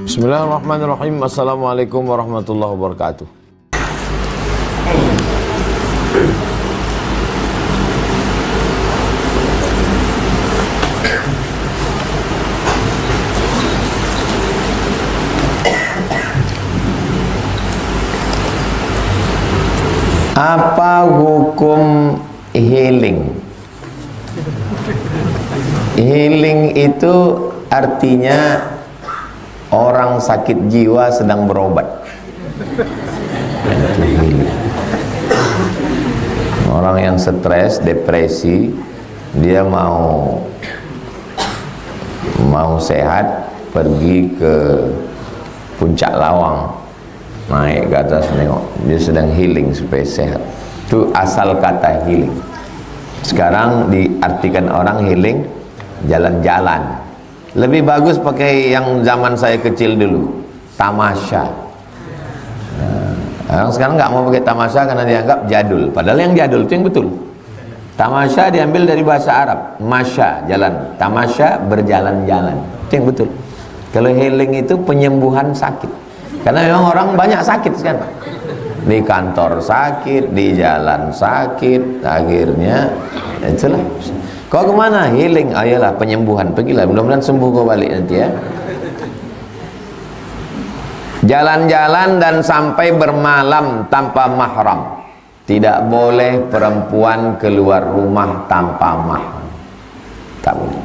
Bismillahirrahmanirrahim. Assalamualaikum warahmatullahi wabarakatuh. Apa hukum healing? Healing itu artinya orang sakit jiwa sedang berobat. Orang yang stres, depresi, dia mau sehat, pergi ke puncak Lawang, naik ke atas nengok, dia sedang healing supaya sehat. Itu asal kata healing. Sekarang diartikan orang healing jalan-jalan. Lebih bagus pakai yang zaman saya kecil dulu, tamasya. Orang sekarang nggak mau pakai tamasya karena dianggap jadul. Padahal yang jadul itu yang betul. Tamasya diambil dari bahasa Arab, masya, jalan. Tamasya, berjalan-jalan. Itu yang betul. Kalau healing itu penyembuhan sakit. Karena memang orang banyak sakit sekarang. Di kantor sakit, di jalan sakit, akhirnya itulah. Kau kemana? Healing. Ayolah, penyembuhan. Pergilah, mudah-mudahan sembuh kau balik nanti ya. Jalan-jalan dan sampai bermalam tanpa mahram. Tidak boleh perempuan keluar rumah tanpa mahram. Tak boleh.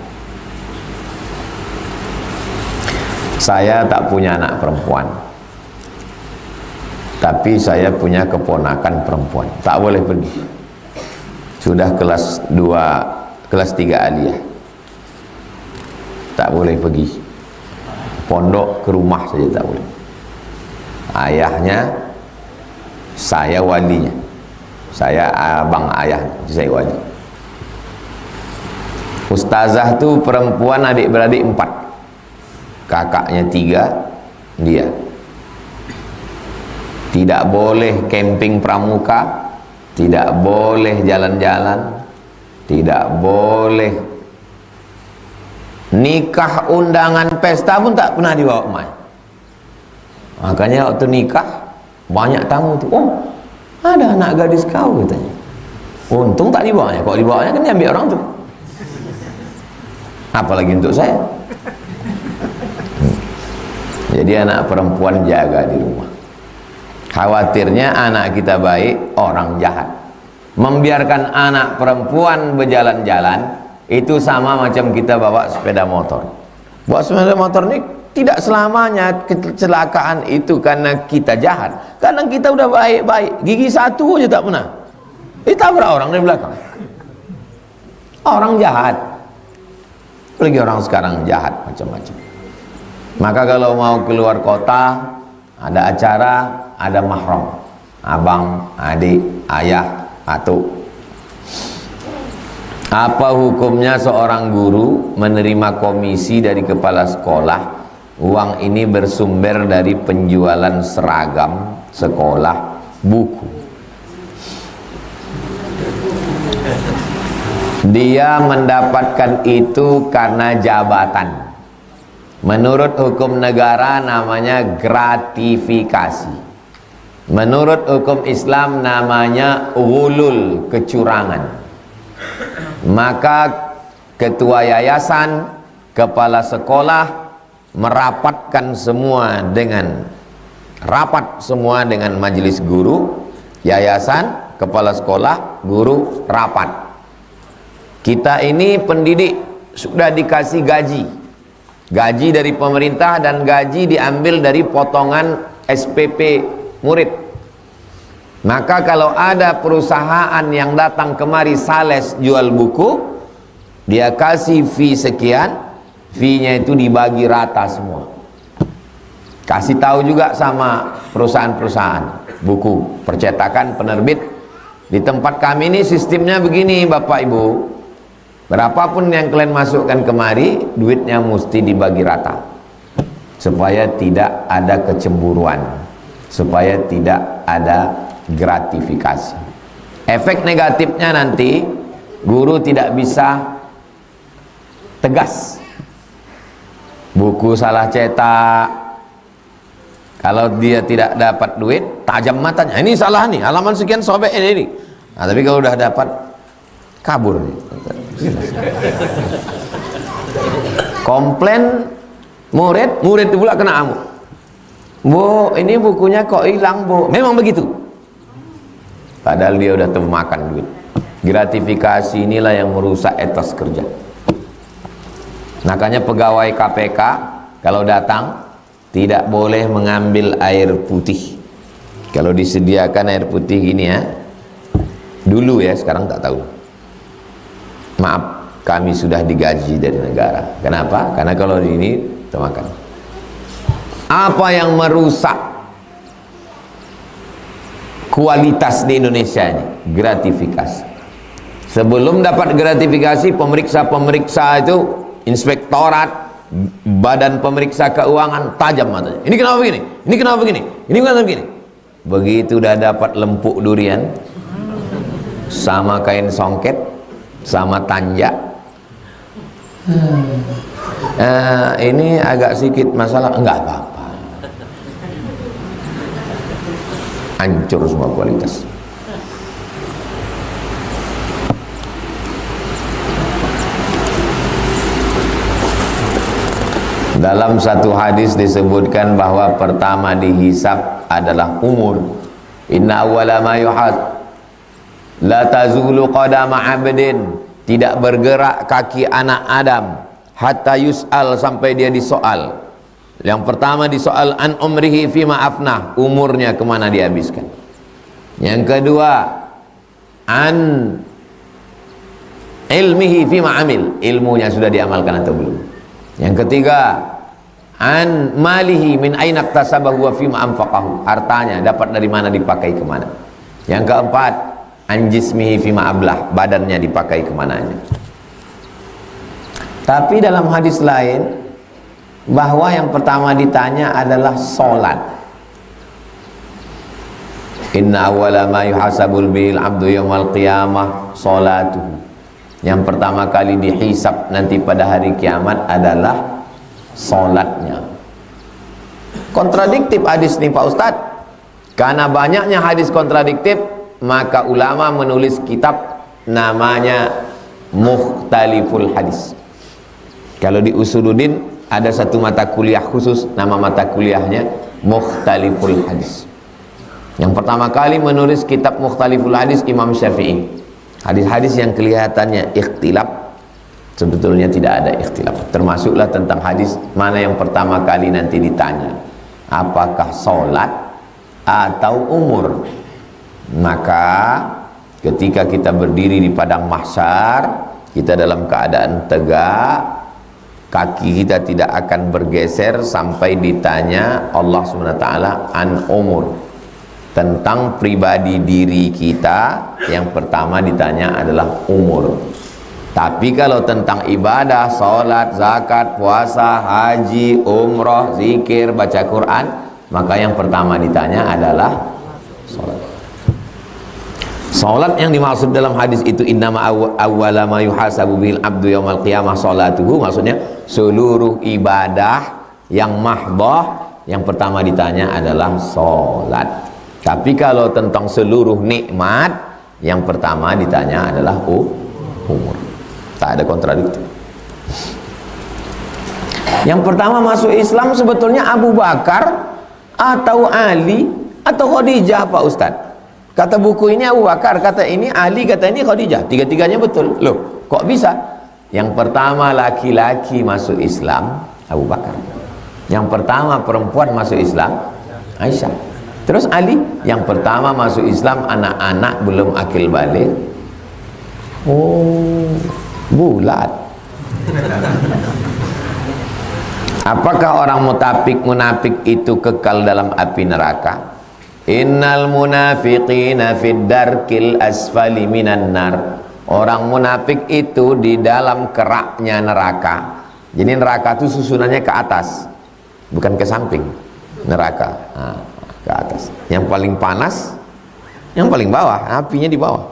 Saya tak punya anak perempuan, tapi saya punya keponakan perempuan. Tak boleh pergi. Sudah kelas 2, kelas 3 aliyah, tak boleh pergi. Pondok ke rumah saja tak boleh. Ayahnya saya walinya, saya abang ayah, saya wali. Ustazah tu perempuan, adik-beradik 4, kakaknya 3, dia. Tidak boleh camping pramuka, tidak boleh jalan-jalan, tidak boleh nikah, undangan, pesta pun tak pernah dibawa mai. Makanya waktu nikah banyak tamu tu, oh ada anak gadis kau katanya. Untung tak dibawanya, kalau dibawanya kan diambil orang tu. Apalagi untuk saya. Jadi anak perempuan jaga di rumah. Khawatirnya anak kita baik, orang jahat. Membiarkan anak perempuan berjalan-jalan itu sama macam kita bawa sepeda motor. Bawa sepeda motor ini tidak selamanya kecelakaan itu karena kita jahat. Kadang kita udah baik-baik, gigi satu aja tak pernah ditabrak orang dari belakang. Orang jahat. Apalagi orang sekarang jahat macam-macam. Maka kalau mau keluar kota, ada acara, ada mahram, abang, adik, ayah, atuk. Apa hukumnya seorang guru menerima komisi dari kepala sekolah? Uang ini bersumber dari penjualan seragam sekolah, buku. Dia mendapatkan itu karena jabatan. Menurut hukum negara namanya gratifikasi. Menurut hukum Islam namanya ghulul, kecurangan. Maka ketua yayasan, kepala sekolah merapatkan semua dengan rapat semua dengan majelis guru, yayasan, kepala sekolah, guru rapat. Kita ini pendidik sudah dikasih gaji dari pemerintah, dan gaji diambil dari potongan SPP murid. Maka kalau ada perusahaan yang datang kemari sales jual buku, dia kasih fee sekian, fee-nya itu dibagi rata semua. Kasih tahu juga sama perusahaan-perusahaan buku, percetakan, penerbit. Di tempat kami ini sistemnya begini Bapak Ibu, berapapun yang kalian masukkan kemari, duitnya mesti dibagi rata, supaya tidak ada kecemburuan, supaya tidak ada gratifikasi. Efek negatifnya nanti guru tidak bisa tegas. Buku salah cetak, Kalau dia tidak dapat duit, tajam matanya. Ini salah nih, halaman sekian sobek ini. Nah, tapi kalau udah dapat, kabur nih. Komplain murid itu pula kena amuk. Bu, ini bukunya kok hilang, Bu. Memang begitu. Padahal dia udah makan duit. Gratifikasi inilah yang merusak etos kerja. Makanya pegawai KPK kalau datang tidak boleh mengambil air putih. Kalau disediakan air putih gini ya, dulu ya, sekarang tak tahu. Maaf, kami sudah digaji dari negara. Kenapa? Karena kalau ini kita makan. Apa yang merusak kualitas di Indonesia ini? Gratifikasi. Sebelum dapat gratifikasi, pemeriksa-pemeriksa itu, inspektorat, badan pemeriksa keuangan, tajam matanya. Ini kenapa begini? Ini kenapa begini? Ini kenapa begini? Begitu udah dapat lempuk durian sama kain songket sama tanjak, ini agak sedikit masalah, enggak apa-apa, hancur semua kualitas. Dalam satu hadis disebutkan bahwa pertama dihisab adalah umur. Inna awwala ma yuhad la tazulu qadama 'abdin, tidak bergerak kaki anak Adam hatta yus'al, sampai dia disoal. Yang pertama disoal an umrihi fima afnah, umurnya kemana dihabiskan. Yang kedua an ilmihi fima amil, ilmunya sudah diamalkan atau belum. Yang ketiga an malihi min aina iktasabahu wa fima anfaqahu, hartanya dapat dari mana dipakai kemana. Yang keempat an jismihi fima ablah, badannya dipakai kemananya. Tapi dalam hadis lain bahwa yang pertama ditanya adalah solat. Inna awwala ma yuhasabul bil abdu yaumal qiyamah salatuhu. Yang pertama kali dihisab nanti pada hari kiamat adalah solatnya. Kontradiktif hadis nih Pak Ustadz. Karena banyaknya hadis kontradiktif, maka ulama menulis kitab namanya Mukhtaliful Hadis. Kalau di Usuluddin ada satu mata kuliah khusus, nama mata kuliahnya Mukhtaliful Hadis. Yang pertama kali menulis kitab Mukhtaliful Hadis Imam Syafi'i. Hadis-hadis yang kelihatannya ikhtilaf, sebetulnya tidak ada ikhtilaf. Termasuklah tentang hadis mana yang pertama kali nanti ditanya, apakah sholat atau umur. Maka ketika kita berdiri di padang mahsyar, kita dalam keadaan tegak, kaki kita tidak akan bergeser sampai ditanya Allah SWT an umur, tentang pribadi diri kita. Yang pertama ditanya adalah umur. Tapi kalau tentang ibadah, sholat, zakat, puasa, haji, umroh, zikir, baca Quran, maka yang pertama ditanya adalah sholat. Sholat yang dimaksud dalam hadis itu innama awwala ma yuhasabu bil abdu yaumal qiyamah sholatuhu, maksudnya seluruh ibadah yang mahdoh yang pertama ditanya adalah sholat. Tapi kalau tentang seluruh nikmat, yang pertama ditanya adalah umur. Tak ada kontradiktif. Yang pertama masuk Islam sebetulnya Abu Bakar atau Ali atau Khadijah Pak Ustadz. Kata buku ini Abu Bakar, kata ini Ali, kata ini Khadijah. Tiga-tiganya betul. Loh, kok bisa? Yang pertama laki-laki masuk Islam Abu Bakar. Yang pertama perempuan masuk Islam Aisyah. Terus Ali, yang pertama masuk Islam anak-anak belum akil balik. Oh, bulat. Apakah orang munafik itu kekal dalam api neraka? Innal munafiqina fid darkil asfali minan nar. Orang munafik itu di dalam keraknya neraka. Jadi neraka itu susunannya ke atas, bukan ke samping. Neraka. Nah, ke atas. Yang paling panas, yang paling bawah, apinya di bawah.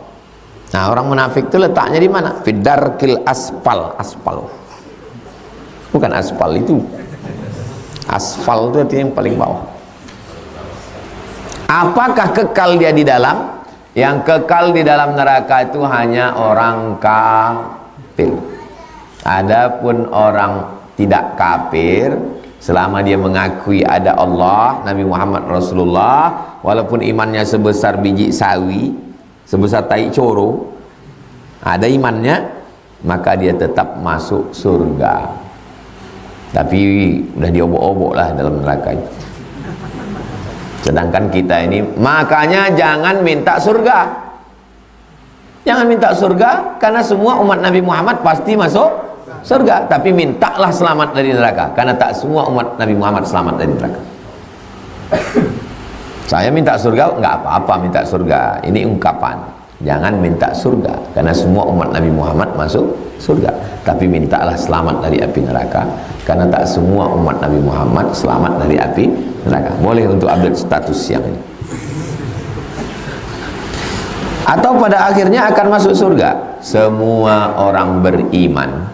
Nah, orang munafik itu letaknya di mana? Fidarkil aspal, aspal. Bukan aspal itu. Aspal itu artinya yang paling bawah. Apakah kekal dia di dalam? Yang kekal di dalam neraka itu hanya orang kafir. Adapun orang tidak kafir, selama dia mengakui ada Allah, Nabi Muhammad Rasulullah, walaupun imannya sebesar biji sawi, sebesar tai coro, ada imannya, maka dia tetap masuk surga. Tapi udah diobok-obok lah dalam neraka itu. Sedangkan kita ini, makanya jangan minta surga. Jangan minta surga, karena semua umat Nabi Muhammad pasti masuk surga. Tapi mintalah selamat dari neraka, karena tak semua umat Nabi Muhammad selamat dari neraka. Saya minta surga, nggak apa-apa minta surga. Ini ungkapan. Jangan minta surga, karena semua umat Nabi Muhammad masuk surga. Tapi mintalah selamat dari api neraka, karena tak semua umat Nabi Muhammad selamat dari api neraka. Boleh untuk update status yang ini. Atau pada akhirnya akan masuk surga semua orang beriman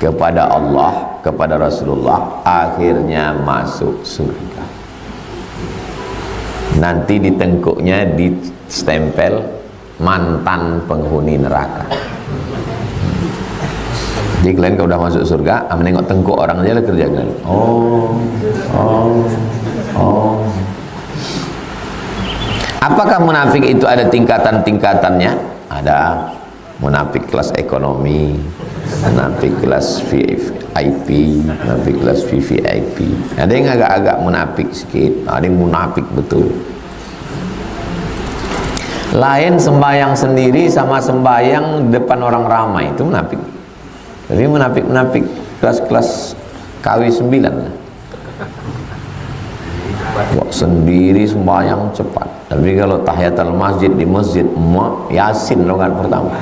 kepada Allah, kepada Rasulullah, akhirnya masuk surga. Nanti di tengkuknya ditempel mantan penghuni neraka. Jadi kalian kalau udah masuk surga, menengok tengkuk orang aja lah kerja kalian. Apakah munafik itu ada tingkatan-tingkatannya? Ada munafik kelas ekonomi, munafik kelas VIP, munafik kelas VVIP. Ada yang agak-agak munafik sedikit, ada yang munafik betul. Lain sembahyang sendiri sama sembahyang depan orang ramai, itu munafik. Jadi munafik-munafik kelas-kelas KW 9 lah. Kok sendiri sembahyang cepat, tapi kalau tahiyatul masjid di masjid Yasin rokaat pertama.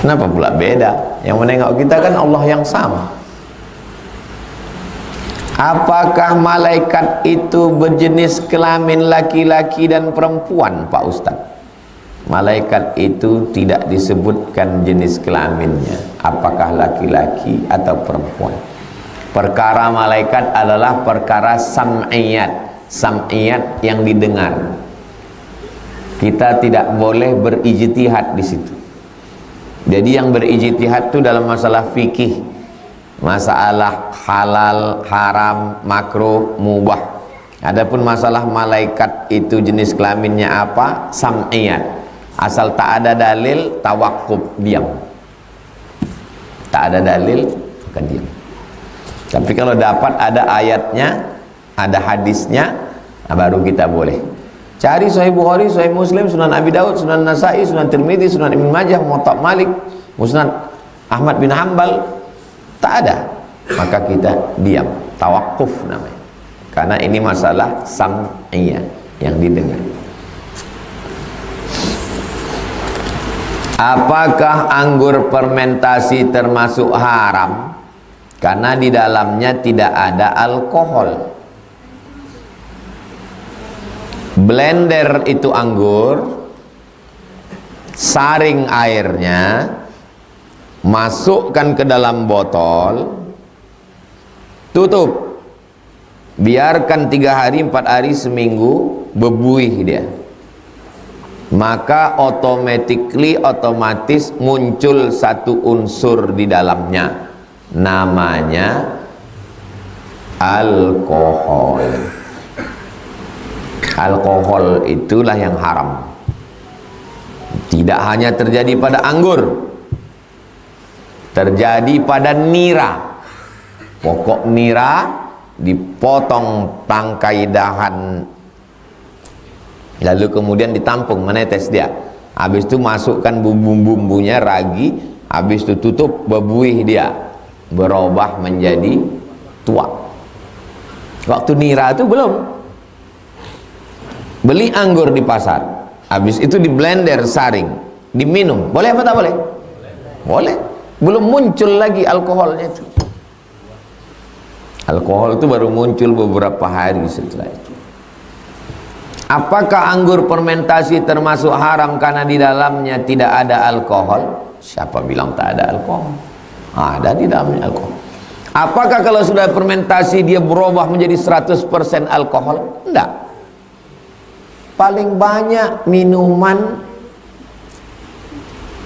Kenapa pula beda? Yang menengok kita kan Allah yang sama. Apakah malaikat itu berjenis kelamin laki-laki dan perempuan, Pak Ustaz? Malaikat itu tidak disebutkan jenis kelaminnya, apakah laki-laki atau perempuan. Perkara malaikat adalah perkara sam'iyat, sam'iyat yang didengar. Kita tidak boleh berijtihad di situ. Jadi yang berijtihad itu dalam masalah fikih, masalah halal, haram, makruh, mubah. Adapun masalah malaikat itu jenis kelaminnya apa, sam'iyat. Asal tak ada dalil, tawakuf, diam. Tak ada dalil, bukan diam. Tapi kalau dapat ada ayatnya, ada hadisnya, baru kita boleh. Cari Sahih Bukhari, Sahih Muslim, Sunan Abi Daud, Sunan Nasai, Sunan Tirmidzi, Sunan Ibn Majah, Muwatta Malik, Musnad Ahmad bin Hanbal, tak ada. Maka kita diam, tawakuf namanya. Karena ini masalah sam'iyah, yang didengar. Apakah anggur fermentasi termasuk haram? Karena di dalamnya tidak ada alkohol. Blender itu anggur, saring airnya, masukkan ke dalam botol, tutup, biarkan 3 hari, 4 hari, seminggu, bebuih dia. Maka otomatis muncul satu unsur di dalamnya, namanya alkohol. Alkohol itulah yang haram. Tidak hanya terjadi pada anggur, terjadi pada nira. Pokok nira dipotong tangkai dahan, lalu kemudian ditampung, menetes dia. Habis itu masukkan bumbu-bumbunya, ragi, habis itu tutup, bebuih dia, berubah menjadi tua. Waktu nira itu belum. Beli anggur di pasar, habis itu di blender, saring, diminum, boleh apa tak boleh? Boleh. Belum muncul lagi alkoholnya itu. Alkohol itu baru muncul beberapa hari setelah itu. Apakah anggur fermentasi termasuk haram karena di dalamnya tidak ada alkohol? Siapa bilang tak ada alkohol? Ada di dalamnya alkohol. Apakah kalau sudah fermentasi dia berubah menjadi 100% alkohol? Enggak. Paling banyak minuman,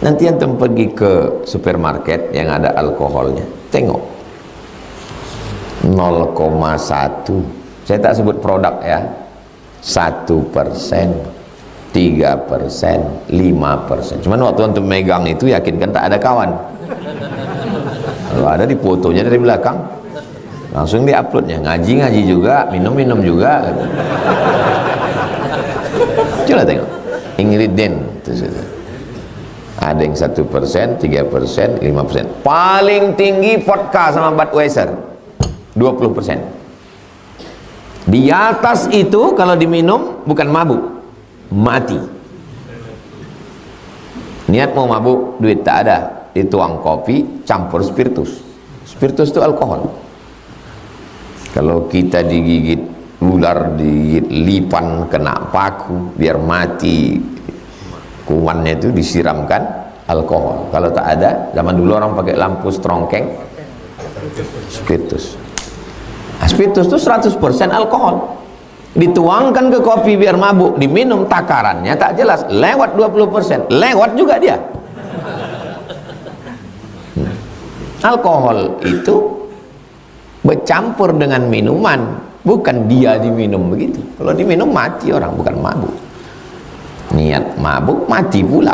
nanti antum pergi ke supermarket yang ada alkoholnya, tengok 0,1, saya tak sebut produk ya, 1%, 3%, 5%. Cuman waktu antum megang itu yakinkan tak ada kawan. Kalau ada di fotonya dari belakang, langsung di uploadnya, ngaji juga, minum juga. Coba tengok ingredient itu, ada yang 1%, 3%, 5%. Paling tinggi vodka sama Budweiser 20%. Di atas itu kalau diminum bukan mabuk, mati. Niat mau mabuk, duit tak ada, dituang kopi campur spiritus. Spiritus itu alkohol. Kalau kita digigit ular, digigit lipan, kena paku, biar mati kumannya itu disiramkan alkohol. Kalau tak ada, zaman dulu orang pakai lampu strongkeng, spiritus. Nah, spiritus itu 100% alkohol. Dituangkan ke kopi biar mabuk, diminum, takarannya tak jelas, lewat 20%, lewat juga dia. Alkohol itu bercampur dengan minuman, bukan dia diminum begitu. Kalau diminum mati orang, bukan mabuk. Niat mabuk mati pula.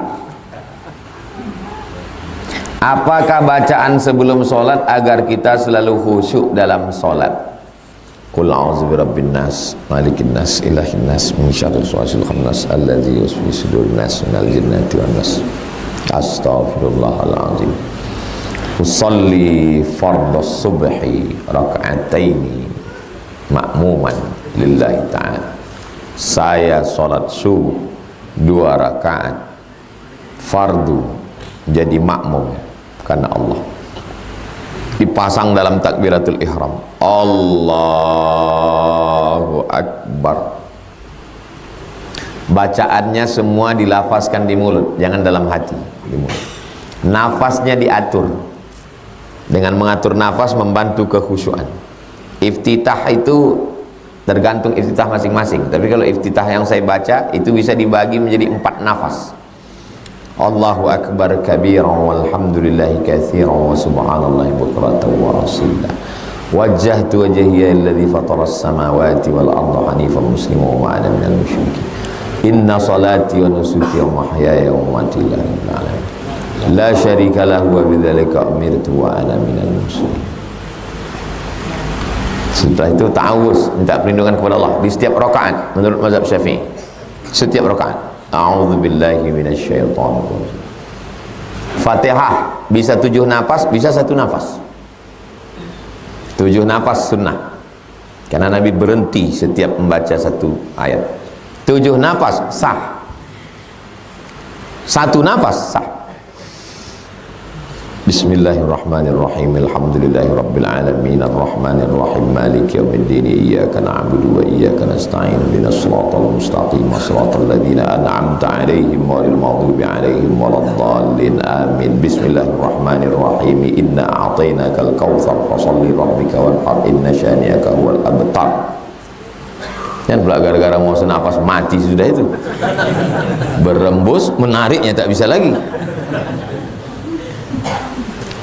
Apakah bacaan sebelum sholat agar kita selalu khusyuk dalam sholat? Qul a'udzu birabbin nas, malikin nas, ilahin nas, min syarril waswasil khannas, alladzi yuwaswisu fi sudurin nas, minal jinnati wan nas. Astaghfirullahalazim. Usalli fardhas subhi raka'ataini ma'muman lillahi ta'ala. Saya salat subuh 2 rakaat fardu jadi makmum karena Allah. Dipasang dalam takbiratul ihram, Allahu Akbar. Bacaannya semua dilafazkan di mulut, jangan dalam hati, di mulut. Nafasnya diatur. Dengan mengatur nafas membantu kekhusyuan. Iftitah itu tergantung iftitah masing-masing, tapi kalau iftitah yang saya baca itu bisa dibagi menjadi 4 nafas. Allahu Akbar kabiran walhamdulillahi katsiran wa subhanallahi bukratan wa asila. Wajjahtu wajhiya alladhi fatara as-samawati wal arda hanifan musliman wa ma ana minal musyrikin. Inna salati wa nusuki wa mahyaya wa mamati lillahi rabbil alamin. La syarika lahu wa bidzalika umirtu wa ana minal muslimin. Setelah itu ta'awuz, minta perlindungan kepada Allah di setiap rakaat menurut mazhab Syafi'i. Setiap rakaat, a'udzu billahi minasyaitonir rajim. Fatihah bisa 7 nafas, bisa 1 nafas. 7 nafas sunnah. Karena Nabi berhenti setiap membaca 1 ayat. 7 nafas sah. 1 nafas sah. Bismillahirrahmanirrahim. Alhamdulillahi rabbil alamin arrahmanir rahim maliki yaumiddin iyyaka na'budu wa iyyaka nasta'in ihdinas siratal mustaqim siratal ladzina an'amta 'alaihim ghairil maghdubi 'alaihim waladdallin amin. Bismillahirrahmanirrahim. Inna a'tainakal kautsar fasholli rabbika wanhar inna syani'aka huwal abtar. Kan pula gara-gara mau senafas mati sudah itu. Berembus menariknya tak bisa lagi.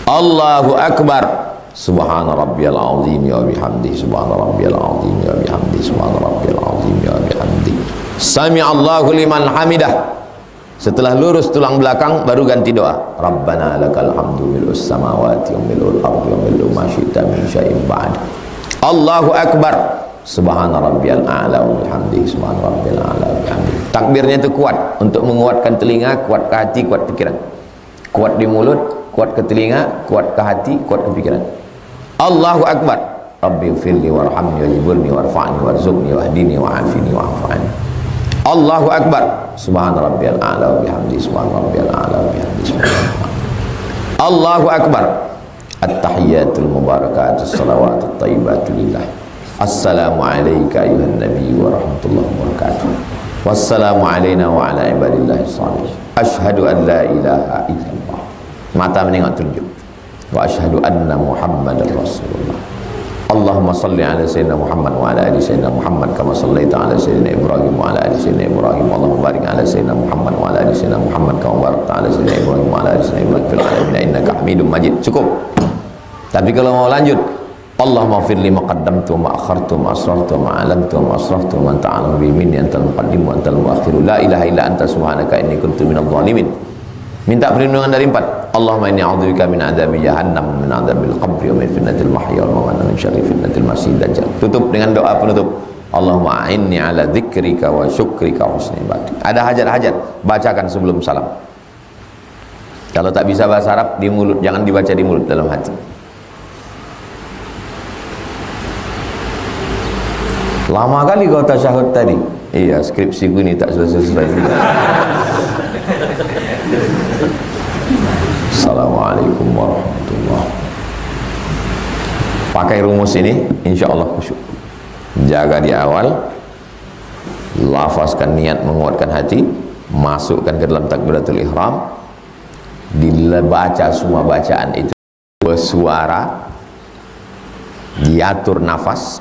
Allahu Akbar. Subhana rabbiyal azim wa bihamdi. Subhana rabbiyal azim wa bihamdi. Subhana rabbiyal azim wa bihamdi. Sami Allahu liman hamidah. Setelah lurus tulang belakang baru ganti doa. Rabbana lakal hamdu mil'us samawati wa mil'ul ardi wa mil'u ma syi'ta min syai'in ba'd. Allahu Akbar. Subhana rabbiyal a'la wa bihamdi. Subhana rabbiyal a'la wa bihamdi. Takbirnya itu kuat untuk menguatkan telinga, kuat ke hati, kuat pikiran. Kuat di mulut, kuat ke telinga, kuat ke hati, kuat ke pikiran. Allahu Akbar. Rabbi ighfirli warhamni wajburni warfa'ni warzuqni wahdini wa'afini wa'afani. Allahu Akbar. Subhana rabbiyal a'la wa bihamdi. Subhana rabbiyal a'la wa bihamdi. Allahu Akbar. At-tahiyyatul mubarakatus salawatut thayyibatu lillah. Assalamu alayka ayuhan nabiy wa rahmatullahi wa barakatuh. Wassalamu alayna wa ala ibadillahi shalihin. Asyhadu an la ilaha illallah. Mata menengok tunjuk. wa asyhadu anna Muhammadar Rasulullah. Allahumma salli ala sayyidina Muhammad wa ala ali sayyidina Muhammad kama sallaita ala sayyidina Ibrahim wa ala ali sayyidina Ibrahim. Allahumma barik ala sayyidina Muhammad wa ala ali sayyidina Muhammad kama barakta ala sayyidina Ibrahim wa ala ali sayyidina Ibrahim fil alamin innaka Hamidum Majid. Cukup. Tapi kalau mau lanjut, Allahumma fir li maqaddamtu ma akhartu ma asrartu ma alamtu ma asraftu man ta'alam bi minni antal muqaddim wa antal muakhir la ilaha illa anta subhanaka inni kuntu minadh dhalimin. Minta perlindungan dari 4. Allahumma inni a'udzubika min adzabi jahannam, min adzabil qabri wa min fitnatil mahya wal mamat, min syarri fitnatil masih dajjal. Tutup dengan doa penutup. Allahumma a'inni ala dzikrika wa syukrika wa husni ibadatik. Ada hajat-hajat, bacakan sebelum salam. Kalau tak bisa bahasa Arab, di mulut, jangan dibaca di mulut, dalam hati. Lama kali kau tasyahud tadi. Iya, skripsiku ini tak selesai-selesai. Assalamualaikum warahmatullahi. Pakai rumus ini, insya Allah khusyuk. Jaga di awal, lafazkan niat menguatkan hati, masukkan ke dalam takbiratul ihram, dibaca semua bacaan itu bersuara, diatur nafas,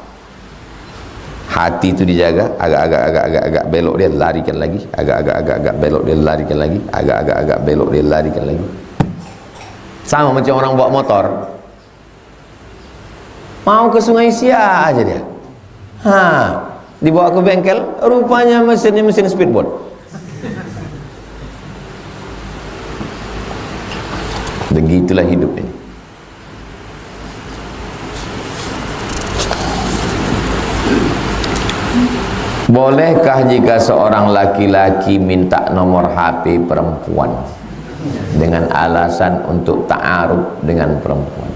hati itu dijaga, agak belok dia larikan lagi, agak belok dia larikan lagi, agak belok dia larikan lagi. Sama macam orang bawa motor, mau ke Sungai Siak aja dia, dibawa ke bengkel, rupanya mesinnya mesin speedboat. Begitulah hidup ini. Bolehkah jika seorang laki-laki minta nomor HP perempuan dengan alasan untuk ta'aruf dengan perempuan?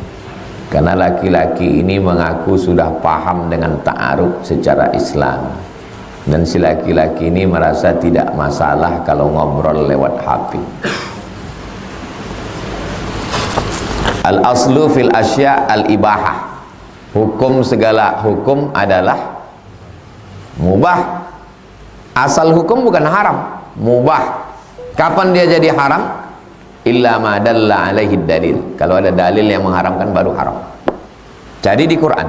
Karena laki-laki ini mengaku sudah paham dengan ta'aruf secara Islam, dan si laki-laki ini merasa tidak masalah kalau ngobrol lewat HP. Al-aslu fil asya al-ibahah. Hukum segala hukum adalah mubah. Asal hukum bukan haram, mubah. Kapan dia jadi haram? Illa ma dalla alaihi dalil. Kalau ada dalil yang mengharamkan baru haram. Jadi di Quran,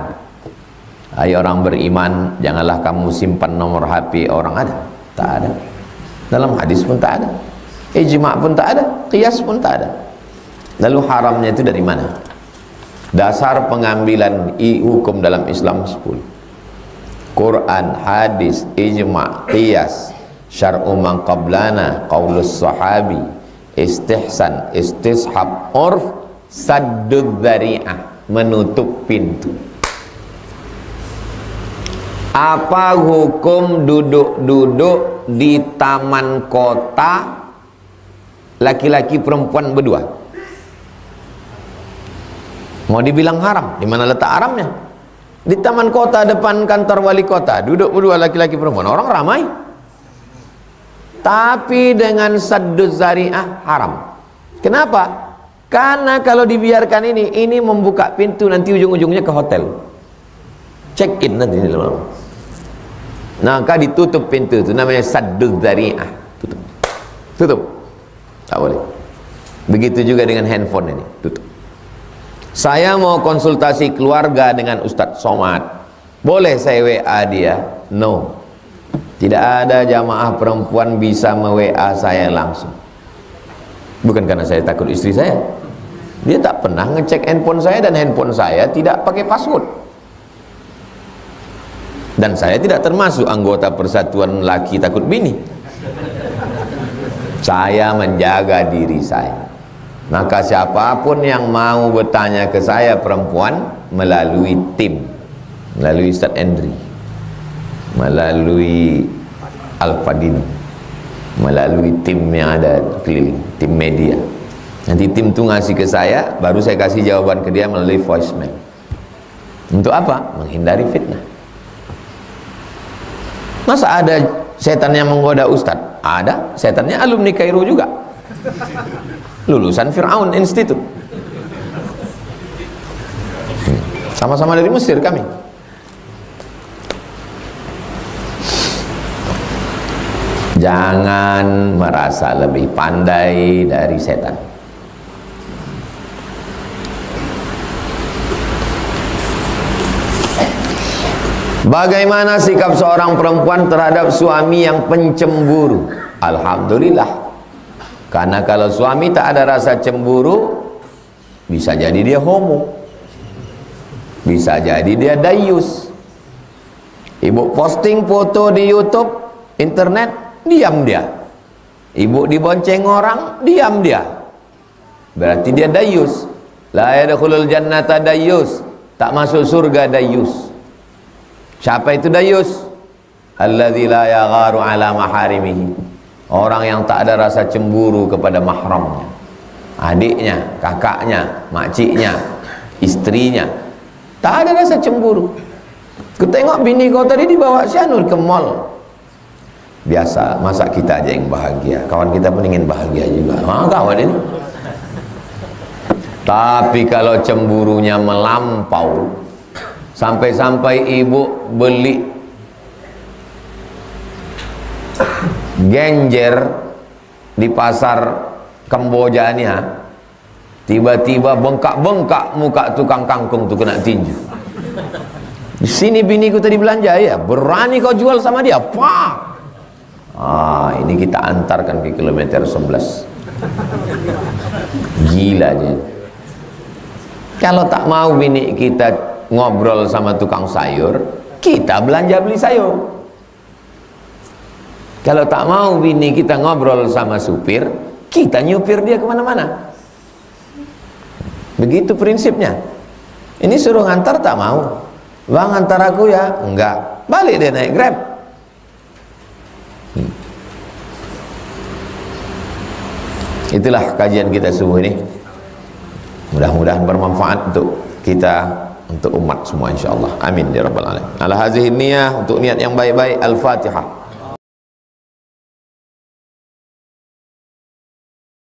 hai orang beriman, janganlah kamu simpan nomor HP orang. Ada? Tak ada. Dalam hadis pun tak ada, ijma' pun tak ada, qiyas pun tak ada. Lalu haramnya itu dari mana? Dasar pengambilan hukum dalam Islam 10. Quran, hadis, ijma', qiyas, syar'u man qablana, qaulus sahabi, istihsan, istishab, urf, saddud dzari'ah, menutup pintu. Apa hukum duduk-duduk di taman kota laki-laki perempuan berdua? Mau dibilang haram? Di mana letak haramnya? Di taman kota depan kantor wali kota, duduk berdua laki-laki perempuan, orang ramai. Tapi dengan sadduz zari'ah haram. Kenapa? Karena kalau dibiarkan ini membuka pintu, nanti ujung-ujungnya ke hotel. Check in nanti di dalam. Maka ditutup pintu itu, namanya sadduz zari'ah. Tutup. Tutup. Tak boleh. Begitu juga dengan handphone ini, tutup. Saya mau konsultasi keluarga dengan Ustadz Somad, boleh saya WA dia? No. Tidak ada jamaah perempuan bisa me-WA saya langsung. Bukan karena saya takut istri saya, dia tak pernah ngecek handphone saya, dan handphone saya tidak pakai password. Dan saya tidak termasuk anggota Persatuan Laki Takut Bini. Saya menjaga diri saya. Maka siapapun yang mau bertanya ke saya perempuan, melalui tim, melalui Ustaz Endri, melalui Al-Fadini, melalui tim yang ada keliling, tim media. Nanti tim itu ngasih ke saya, baru saya kasih jawaban ke dia melalui voicemail. Untuk apa? Menghindari fitnah. Masa ada setan yang menggoda Ustadz? Ada. Setannya alumni Kairo juga, lulusan Fir'aun Institute, sama-sama dari Mesir kami. Jangan merasa lebih pandai dari setan. Bagaimana sikap seorang perempuan terhadap suami yang pencemburu? Alhamdulillah. Karena kalau suami tak ada rasa cemburu, bisa jadi dia homo, bisa jadi dia dayus. Ibu posting foto di YouTube, internet, diam dia. Ibu dibonceng orang, diam dia. Berarti dia dayus. La yadkhulul jannata dayus, tak masuk surga dayus. Siapa itu dayus? Alladzi la yagharu ala maharimihi. Orang yang tak ada rasa cemburu kepada mahramnya, adiknya, kakaknya, makciknya, istrinya, tak ada rasa cemburu. Ku tengok bini kau tadi dibawa si Anur ke mall. Biasa, masa kita aja yang bahagia, kawan kita pun ingin bahagia juga. Kawan ini. Tapi kalau cemburunya melampau, sampai-sampai ibu beli genjer di pasar Kambojanya, tiba-tiba bengkak-bengkak muka tukang kangkung tuh kena tinju. Di sini biniku tadi belanja, ya berani kau jual sama dia, pak. Ini kita antarkan ke kilometer 11. Gila dia. Kalau tak mau bini kita ngobrol sama tukang sayur, kita belanja beli sayur. Kalau tak mau bini kita ngobrol sama supir, kita nyupir dia kemana-mana. Begitu prinsipnya. Ini suruh ngantar tak mau. Bang, antar aku ya. Enggak. Balik dia naik Grab. Itulah kajian kita subuh ini. Mudah-mudahan bermanfaat untuk kita, untuk umat semua insyaallah. Amin ya rabbal alamin. Ala hazihi niyah, untuk niat yang baik-baik. Al-Fatihah.